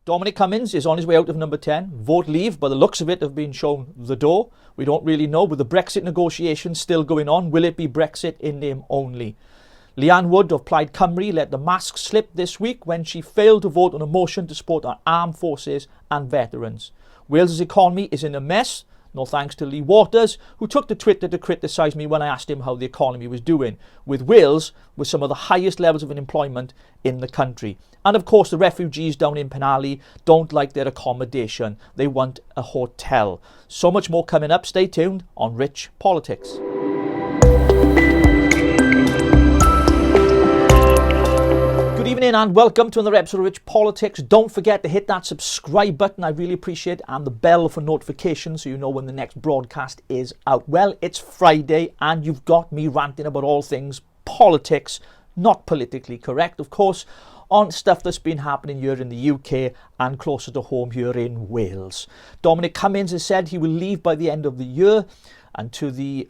Dominic Cummings is on his way out of number 10. Vote leave, by the looks of it, have been shown the door. We don't really know. With the Brexit negotiations still going on, will it be Brexit in name only? Leanne Wood of Plaid Cymru let the mask slip this week when she failed to vote on a motion to support our armed forces and veterans. Wales's economy is in a mess. No thanks to Lee Waters, who took to Twitter to criticise me when I asked him how the economy was doing, with Wales with some of the highest levels of unemployment in the country. And of course the refugees down in Penally don't like their accommodation. They want a hotel. So much more coming up. Stay tuned on Rich Politics. Good evening and welcome to another episode of Rich Politics. Don't forget to hit that subscribe button, I really appreciate it, and the bell for notifications so you know when the next broadcast is out. Well, it's Friday and you've got me ranting about all things politics, not politically correct, of course, on stuff that's been happening here in the UK and closer to home here in Wales. Dominic Cummings has said he will leave by the end of the year, and to the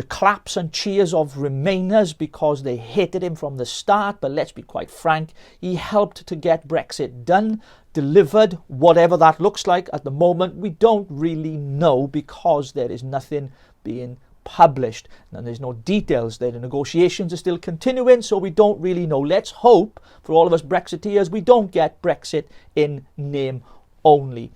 claps and cheers of Remainers because they hated him from the start. But let's be quite frank, he helped to get Brexit done, delivered, whatever that looks like. At the moment, we don't really know because there is nothing being published and there's no details there. The negotiations are still continuing, so we don't really know. Let's hope for all of us Brexiteers we don't get Brexit in name only.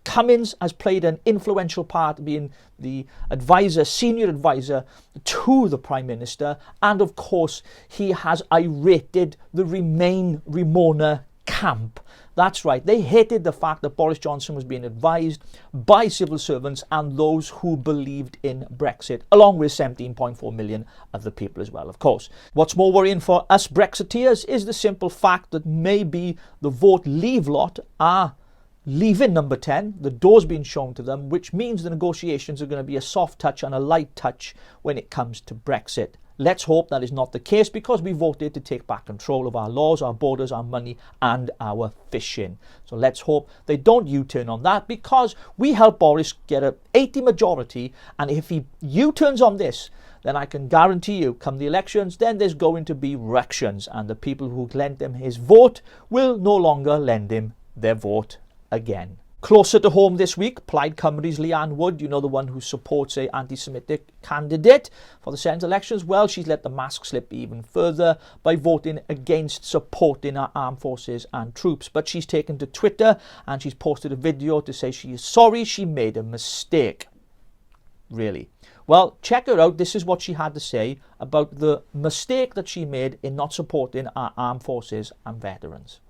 Cummings has played an influential part being the advisor, senior advisor to the Prime Minister, and of course he has irated the Remainer camp. That's right, they hated the fact that Boris Johnson was being advised by civil servants and those who believed in Brexit, along with 17.4 million other people as well, of course. What's more worrying for us Brexiteers is the simple fact that maybe the vote leave lot are leaving number 10, the door's been shown to them, which means the negotiations are going to be a soft touch and a light touch when it comes to Brexit. Let's hope that is not the case because we voted to take back control of our laws, our borders, our money and our fishing. So let's hope they don't U-turn on that because we helped Boris get an 80 majority, and if he U-turns on this, then I can guarantee you come the elections, then there's going to be ructions and the people who lent him his vote will no longer lend him their vote again. Closer to home this week, Plaid Cymru's Leanne Wood, you know, the one who supports an anti-Semitic candidate for the Senate elections, well, she's let the mask slip even further by voting against supporting our armed forces and troops. But she's taken to Twitter and she's posted a video to say she is sorry she made a mistake. Really? Well, check her out. This is what she had to say about the mistake that she made in not supporting our armed forces and veterans.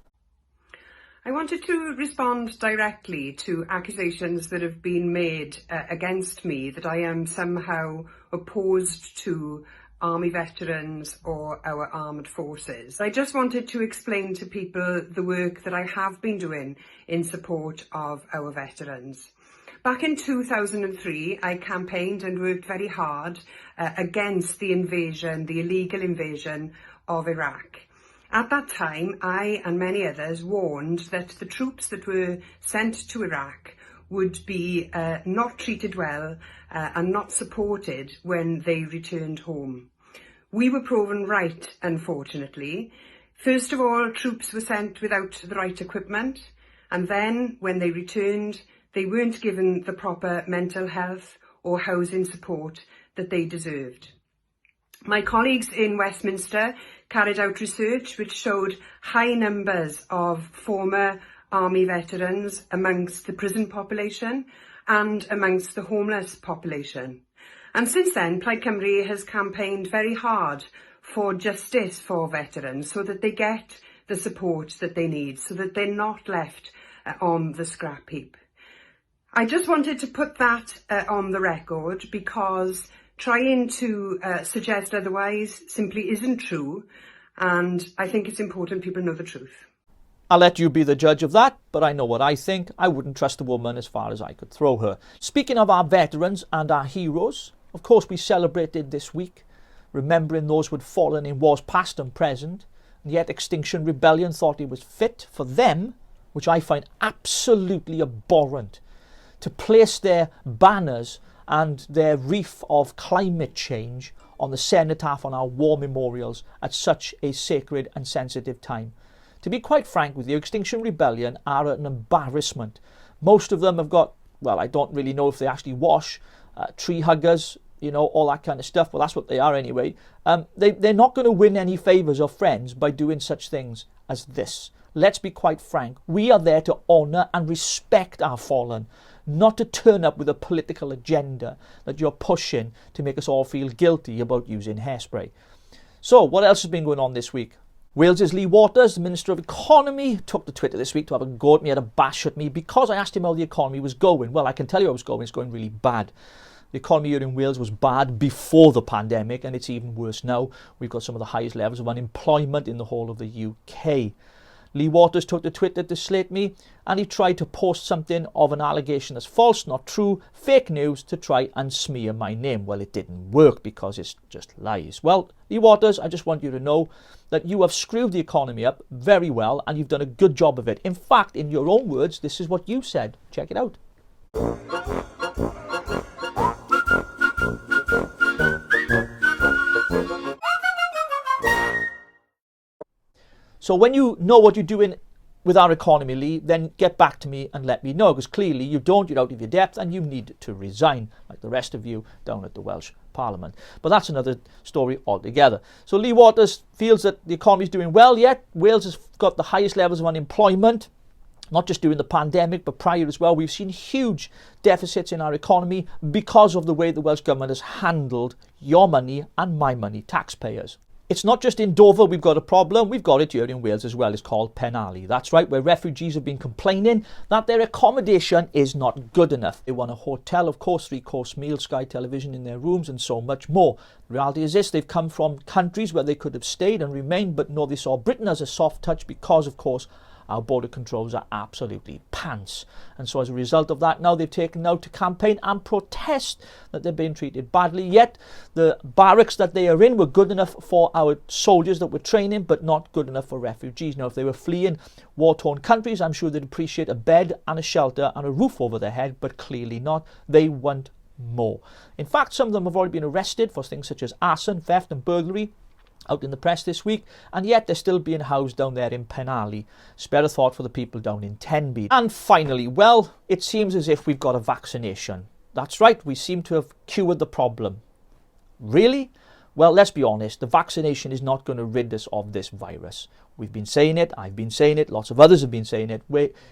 I wanted to respond directly to accusations that have been made against me that I am somehow opposed to army veterans or our armed forces. I just wanted to explain to people the work that I have been doing in support of our veterans. Back in 2003, I campaigned and worked very hard against the invasion, the illegal invasion of Iraq. At that time, I and many others warned that the troops that were sent to Iraq would be not treated well and not supported when they returned home. We were proven right, unfortunately. First of all, troops were sent without the right equipment, and then when they returned, they weren't given the proper mental health or housing support that they deserved. My colleagues in Westminster carried out research which showed high numbers of former army veterans amongst the prison population and amongst the homeless population. And since then, Plaid Cymru has campaigned very hard for justice for veterans so that they get the support that they need, so that they're not left on the scrap heap. I just wanted to put that on the record because trying to suggest otherwise simply isn't true, and I think it's important people know the truth. I'll let you be the judge of that, but I know what I think. I wouldn't trust a woman as far as I could throw her. Speaking of our veterans and our heroes, of course we celebrated this week, remembering those who had fallen in wars past and present, and yet Extinction Rebellion thought it was fit for them, which I find absolutely abhorrent, to place their banners and their wreath of climate change on the cenotaph on our war memorials at such a sacred and sensitive time. To be quite frank with you, Extinction Rebellion are an embarrassment. Most of them have got, well, I don't really know if they actually wash, tree huggers, you know, all that kind of stuff. Well, that's what they are anyway. They're not going to win any favours or friends by doing such things as this. Let's be quite frank. We are there to honour and respect our fallen, not to turn up with a political agenda that you're pushing to make us all feel guilty about using hairspray. So, what else has been going on this week? Wales's Lee Waters, the Minister of Economy, took to Twitter this week to have a go at me, had a bash at me because I asked him how the economy was going. Well, I can tell you how it's going. It's going really bad. The economy here in Wales was bad before the pandemic, and it's even worse now. We've got some of the highest levels of unemployment in the whole of the UK. Lee Waters took to Twitter to slate me, and he tried to post something of an allegation that's false, not true, fake news, to try and smear my name. Well, it didn't work because it's just lies. Well, Lee Waters, I just want you to know that you have screwed the economy up very well, and you've done a good job of it. In fact, in your own words, this is what you said. Check it out. So when you know what you're doing with our economy, Lee, then get back to me and let me know, because clearly you don't, you're out of your depth and you need to resign, like the rest of you down at the Welsh Parliament. But that's another story altogether. So Lee Waters feels that the economy is doing well, yet Wales has got the highest levels of unemployment, not just during the pandemic, but prior as well. We've seen huge deficits in our economy because of the way the Welsh Government has handled your money and my money, taxpayers. It's not just in Dover we've got a problem, we've got it here in Wales as well. It's called Penally. That's right, where refugees have been complaining that their accommodation is not good enough. They want a hotel, of course, 3-course meal, Sky Television in their rooms, and so much more. The reality is this: they've come from countries where they could have stayed and remained, but no, they saw Britain as a soft touch because, of course, our border controls are absolutely pants. And so as a result of that, now they've taken out to campaign and protest that they're being treated badly. Yet the barracks that they are in were good enough for our soldiers that were training, but not good enough for refugees. Now, if they were fleeing war-torn countries, I'm sure they'd appreciate a bed and a shelter and a roof over their head, but clearly not. They want more. In fact, some of them have already been arrested for things such as arson, theft and burglary, out in the press this week, and yet they're still being housed down there in Penally. Spare a thought for the people down in Tenby. And finally, well, it seems as if we've got a vaccination. That's right, we seem to have cured the problem. Really? Well, let's be honest, the vaccination is not going to rid us of this virus. We've been saying it, I've been saying it, lots of others have been saying it.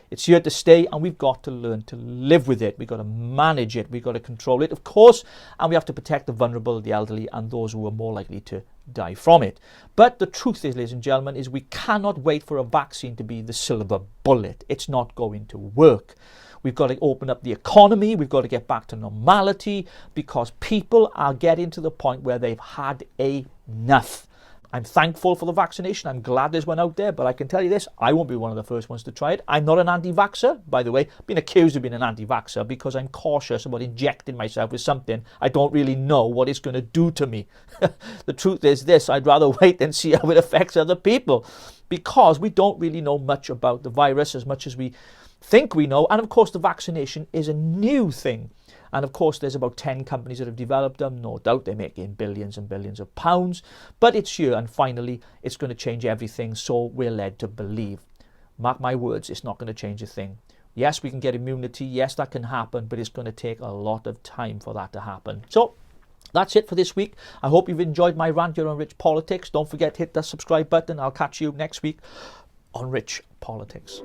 It's here to stay, and we've got to learn to live with it. We've got to manage it, we've got to control it, of course, and we have to protect the vulnerable, the elderly, and those who are more likely to die from it. But the truth is, ladies and gentlemen, is we cannot wait for a vaccine to be the silver bullet. It's not going to work. We've got to open up the economy. We've got to get back to normality, because people are getting to the point where they've had enough. I'm thankful for the vaccination. I'm glad there's one out there, but I can tell you this, I won't be one of the first ones to try it. I'm not an anti-vaxxer, by the way. I've been accused of being an anti-vaxxer because I'm cautious about injecting myself with something I don't really know what it's going to do to me. The truth is this, I'd rather wait and see how it affects other people, because we don't really know much about the virus as much as we think we know. And of course, the vaccination is a new thing. And of course, there's about 10 companies that have developed them. No doubt they're making billions and billions of pounds. But it's here, and finally, it's going to change everything. So we're led to believe. Mark my words, it's not going to change a thing. Yes, we can get immunity. Yes, that can happen. But it's going to take a lot of time for that to happen. So that's it for this week. I hope you've enjoyed my rant here on Rich Politics. Don't forget to hit the subscribe button. I'll catch you next week on Rich Politics.